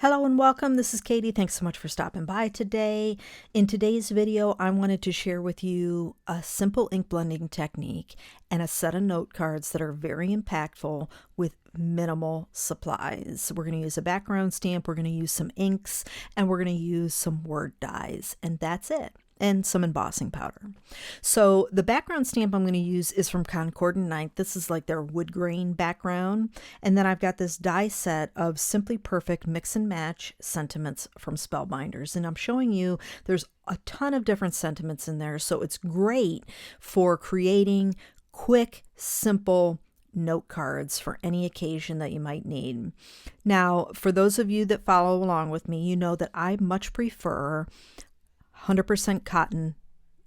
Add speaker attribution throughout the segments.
Speaker 1: Hello and welcome. This is Katie. Thanks so much for stopping by today. In today's video, I wanted to share with you a simple ink blending technique and a set of note cards that are very impactful with minimal supplies. We're going to use a background stamp, we're going to use some inks, and we're going to use some word dyes, and that's it. And some embossing powder. So the background stamp I'm going to use is from Concord and 9th. This is like their wood grain background. And then I've got this die set of Simply Perfect Mix and Match sentiments from Spellbinders. And I'm showing you there's a ton of different sentiments in there. So it's great for creating quick, simple note cards for any occasion that you might need. Now, for those of you that follow along with me, you know that I much prefer 100% cotton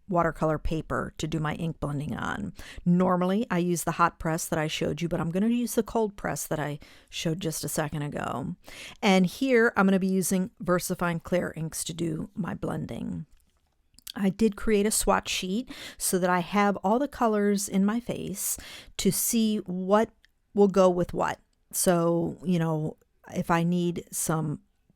Speaker 1: watercolor paper to do my ink blending on. Normally I use the hot press that I showed you, but I'm going to use the cold press that I showed just a second ago. And here I'm going to be using VersaFine Clair inks to do my blending. I did create a swatch sheet so that I have all the colors in my face to see what will go with what. So, you know, if I need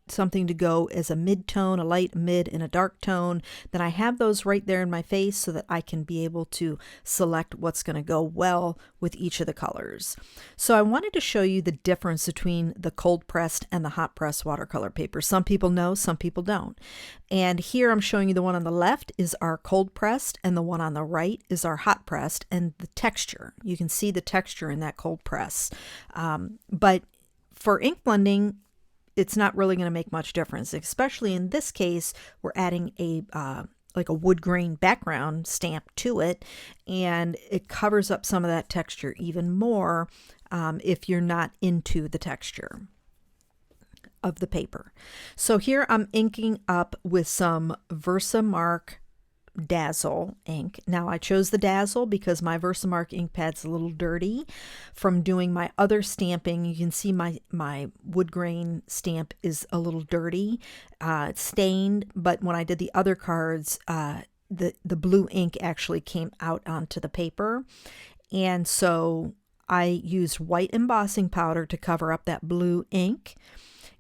Speaker 1: something to go as a mid-tone, a light, mid, and a dark tone, then I have those right there in my face so that I can be able to select what's going to go well with each of the colors. So I wanted to show you the difference between the cold pressed and the hot pressed watercolor paper. Some people know, some people don't. And here I'm showing you the one on the left is our cold pressed and the one on the right is our hot pressed, and the texture. You can see the texture in that cold press. But for ink blending, it's not really going to make much difference, especially in this case. We're adding a like a wood grain background stamp to it, and it covers up some of that texture even more if you're not into the texture of the paper. So here I'm inking up with some Versamark Dazzle ink. Now I chose the Dazzle because my Versamark ink pad's a little dirty from doing my other stamping. You can see my wood grain stamp is a little dirty. It's stained, but when I did the other cards, the blue ink actually came out onto the paper. And so I used white embossing powder to cover up that blue ink.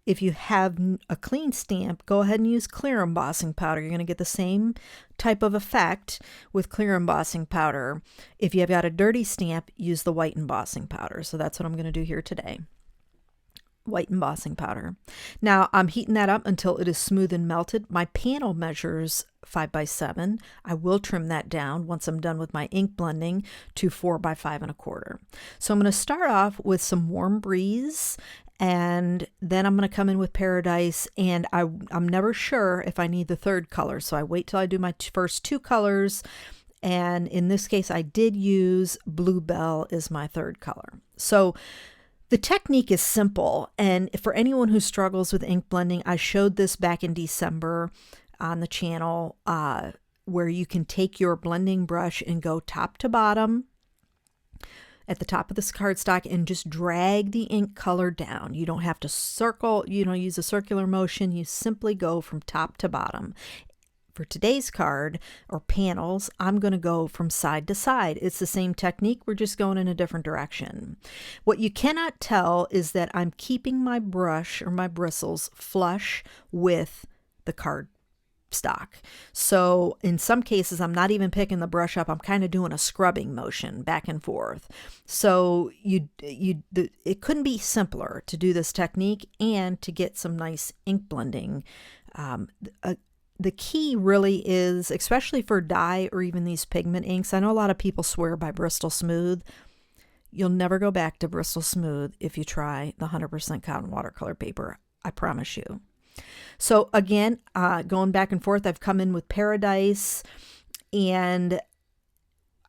Speaker 1: If you have a clean stamp, go ahead and use clear embossing powder. You're going to get the same type of effect with clear embossing powder. If you've got a dirty stamp, use the white embossing powder. So that's what I'm going to do here today. White embossing powder. Now I'm heating that up until it is smooth and melted. My panel measures 5 by 7. I will trim that down once I'm done with my ink blending to 4 by 5 1/4. So I'm going to start off with some Warm Breeze, and then I'm going to come in with Paradise, and I'm never sure if I need the third color, so I wait till I do my first 2 colors, and in this case I did use Bluebell as my third color. So the technique is simple, and for anyone who struggles with ink blending, I showed this back in December on the channel, where you can take your blending brush and go top to bottom at the top of this cardstock and just drag the ink color down. You don't have to circle, use a circular motion. You simply go from top to bottom. For today's card or panels, I'm going to go from side to side. It's the same technique, we're just going in a different direction. What you cannot tell is that I'm keeping my brush or my bristles flush with the card stock. So in some cases, I'm not even picking the brush up. I'm kind of doing a scrubbing motion back and forth. So it couldn't be simpler to do this technique and to get some nice ink blending. The key really is, especially for dye or even these pigment inks, I know a lot of people swear by Bristol Smooth. You'll never go back to Bristol Smooth if you try the 100% cotton watercolor paper. I promise you. So again, going back and forth, I've come in with Paradise, and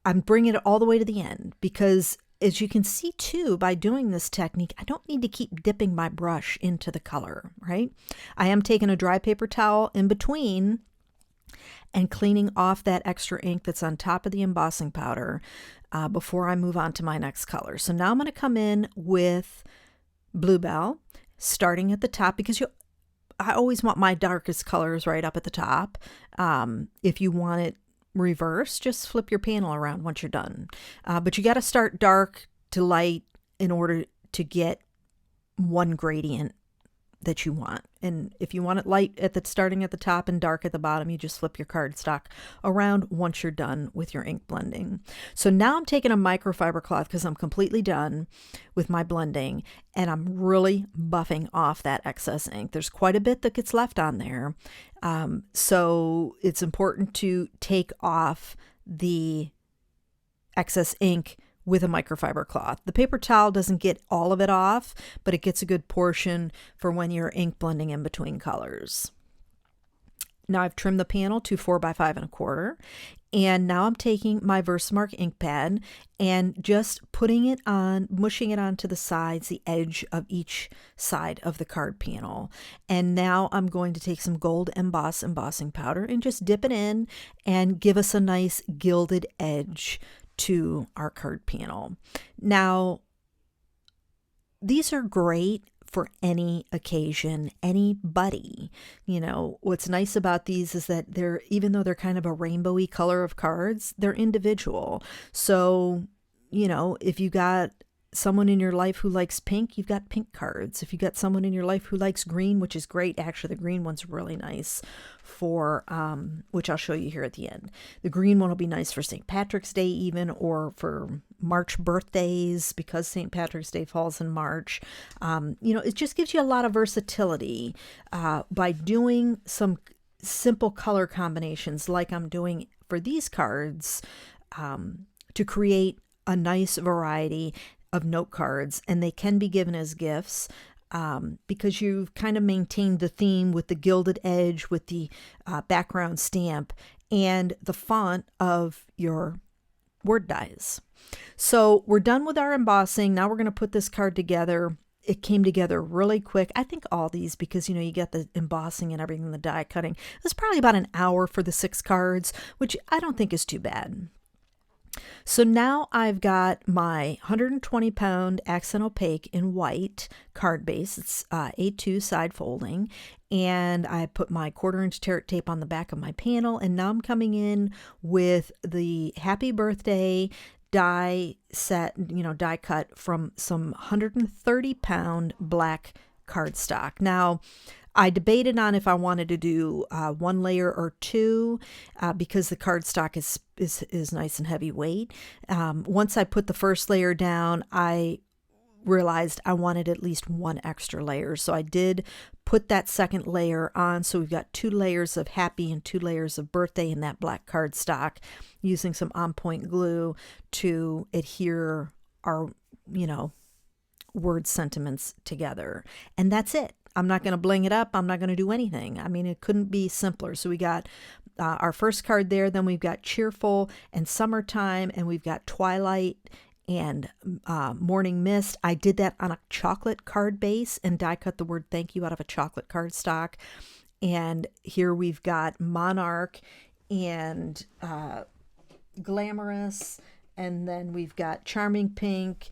Speaker 1: I'm bringing it all the way to the end because, as you can see too, by doing this technique, I don't need to keep dipping my brush into the color, right? I am taking a dry paper towel in between and cleaning off that extra ink that's on top of the embossing powder before I move on to my next color. So now I'm going to come in with Bluebell, starting at the top, because I always want my darkest colors right up at the top. If you want it reverse, just flip your panel around once you're done. But you got to start dark to light in order to get one gradient that you want. And if you want it light at the starting at the top and dark at the bottom, you just flip your cardstock around once you're done with your ink blending. So now I'm taking a microfiber cloth because I'm completely done with my blending, and I'm really buffing off that excess ink. There's quite a bit that gets left on there. So it's important to take off the excess ink with a microfiber cloth. The paper towel doesn't get all of it off, but it gets a good portion for when you're ink blending in between colors. Now I've trimmed the panel to 4 by 5 1/4, and now I'm taking my Versamark ink pad and just putting it on, mushing it onto the sides, the edge of each side of the card panel. And now I'm going to take some gold Emboss embossing powder and just dip it in and give us a nice gilded edge to our card panel. Now, these are great for any occasion, anybody. You know, what's nice about these is that they're, even though they're kind of a rainbowy color of cards, they're individual. So, you know, if you got someone in your life who likes pink, you've got pink cards. If you got someone in your life who likes green, which is great, actually the green one's really nice for, which I'll show you here at the end. The green one will be nice for St. Patrick's Day even, or for March birthdays, because St. Patrick's Day falls in March. You know, it just gives you a lot of versatility by doing some simple color combinations like I'm doing for these cards to create a nice variety of note cards, and they can be given as gifts because you've kind of maintained the theme with the gilded edge, with the background stamp, and the font of your word dies. So we're done with our embossing. Now we're going to put this card together. It came together really quick. I think all these, because, you know, you get the embossing and everything, the die cutting. It was probably about an hour for the 6 cards, which I don't think is too bad. So now I've got my 120-pound accent opaque in white card base. It's A2 side folding, and I put my 1/4-inch tear tape on the back of my panel, and now I'm coming in with the Happy Birthday die set, you know, die cut from some 130-pound black cardstock. Now, I debated on if I wanted to do 1 layer or 2 because the cardstock is nice and heavyweight. Once I put the first layer down, I realized I wanted at least 1 extra layer. So I did put that second layer on. So we've got 2 layers of Happy and 2 layers of Birthday in that black cardstock, using some on-point glue to adhere our, you know, word sentiments together. And that's it. I'm not going to bling it up. I'm not going to do anything. I mean, it couldn't be simpler. So we got our first card there. Then we've got Cheerful and Summertime, and we've got Twilight and Morning Mist. I did that on a chocolate card base and die cut the word thank you out of a chocolate cardstock. And here we've got Monarch and Glamorous. And then we've got Charming Pink,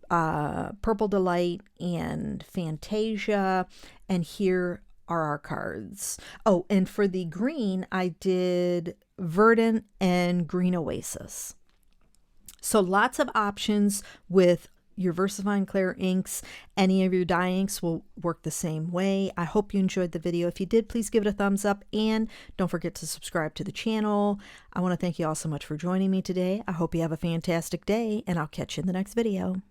Speaker 1: Purple Delight, and Fantasia, and here are our cards. Oh, and for the green, I did Verdant and Green Oasis. So lots of options with your VersaFine Clair inks. Any of your dye inks will work the same way. I hope you enjoyed the video. If you did, please give it a thumbs up, and don't forget to subscribe to the channel. I want to thank you all so much for joining me today. I hope you have a fantastic day, and I'll catch you in the next video.